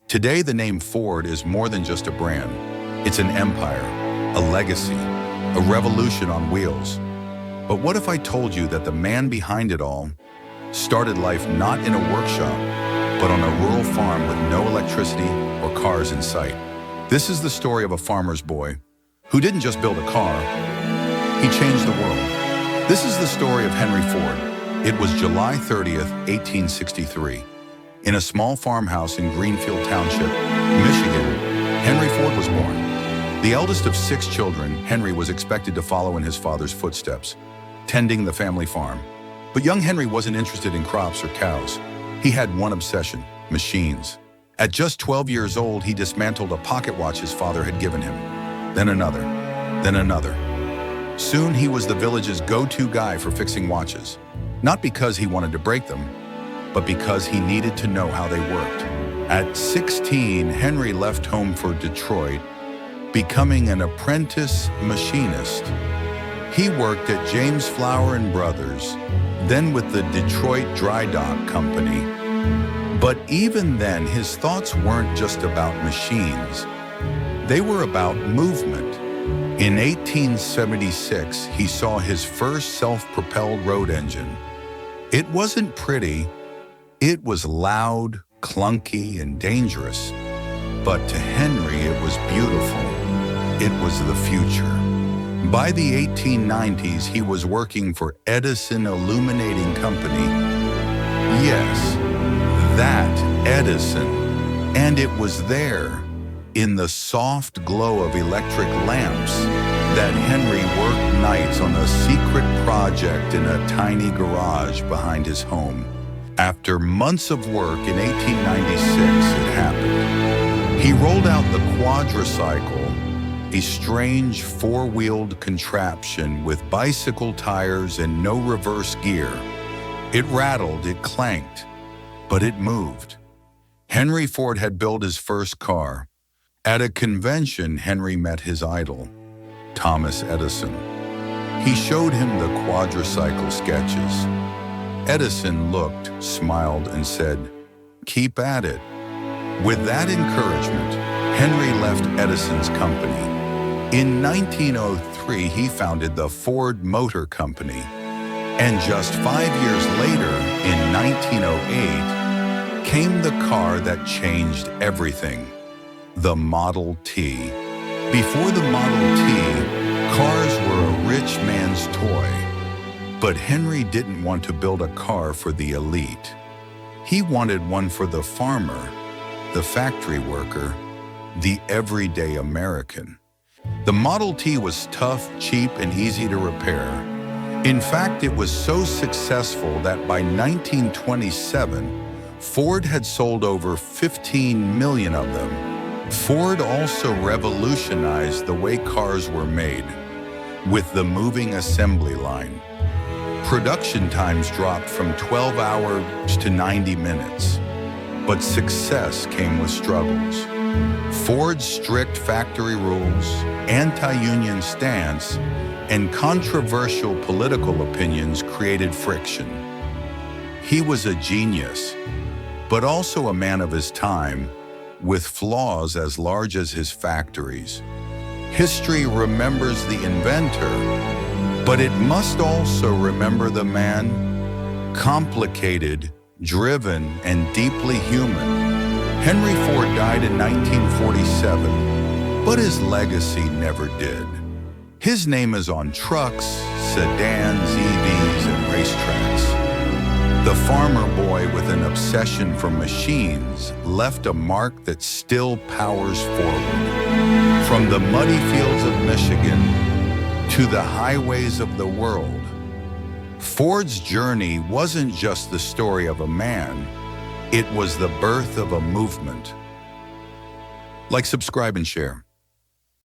Today, the name Ford is more than just a brand. It's an empire, a legacy, a revolution on wheels. But what if I told you that the man behind it all started life not in a workshop, but on a rural farm with no electricity or cars in sight? This is the story of a farmer's boy who didn't just build a car, he changed the world. This is the story of Henry Ford. It was July 30th, 1863. In a small farmhouse in Greenfield Township, Michigan, Henry Ford was born. The eldest of 6 children, Henry was expected to follow in his father's footsteps, tending the family farm. But young Henry wasn't interested in crops or cows. He had one obsession: machines. At just 12 years old, he dismantled a pocket watch his father had given him. Then another, then another. Soon he was the village's go-to guy for fixing watches, not because he wanted to break them, but because he needed to know how they worked. At 16, Henry left home for Detroit, becoming an apprentice machinist. He worked at James Flower & Brothers, then with the Detroit Dry Dock Company. But even then, his thoughts weren't just about machines. They were about movement. In 1876, he saw his first self-propelled road engine. It wasn't pretty. It was loud, clunky, and dangerous. But to Henry, it was beautiful. It was the future. By the 1890s, he was working for Edison Illuminating Company. Yes, that Edison. And it was there, in the soft glow of electric lamps, that Henry worked nights on a secret project in a tiny garage behind his home. After months of work in 1896, it happened. He rolled out the Quadricycle, a strange 4-wheeled contraption with bicycle tires and no reverse gear. It rattled, it clanked, but it moved. Henry Ford had built his first car. At a convention, Henry met his idol, Thomas Edison. He showed him the Quadricycle sketches. Edison looked, smiled, and said, "Keep at it." With that encouragement, Henry left Edison's company. In 1903, he founded the Ford Motor Company. And just 5 years later, in 1908, came the car that changed everything, the Model T. Before the Model T, cars were a rich man's toy. But Henry didn't want to build a car for the elite. He wanted one for the farmer, the factory worker, the everyday American. The Model T was tough, cheap, and easy to repair. In fact, it was so successful that by 1927, Ford had sold over 15 million of them. Ford also revolutionized the way cars were made, with the moving assembly line. Production times dropped from 12 hours to 90 minutes. But success came with struggles. Ford's strict factory rules, anti-union stance, and controversial political opinions created friction. He was a genius, but also a man of his time, with flaws as large as his factories. History remembers the inventor, but it must also remember the man, complicated, driven, and deeply human. Henry Ford died in 1947, but his legacy never did. His name is on trucks, sedans, EVs, and racetracks. The farmer boy with an obsession for machines left a mark that still powers forward. From the muddy fields of Michigan to the highways of the world, Ford's journey wasn't just the story of a man, it was the birth of a movement. Like, subscribe, and share.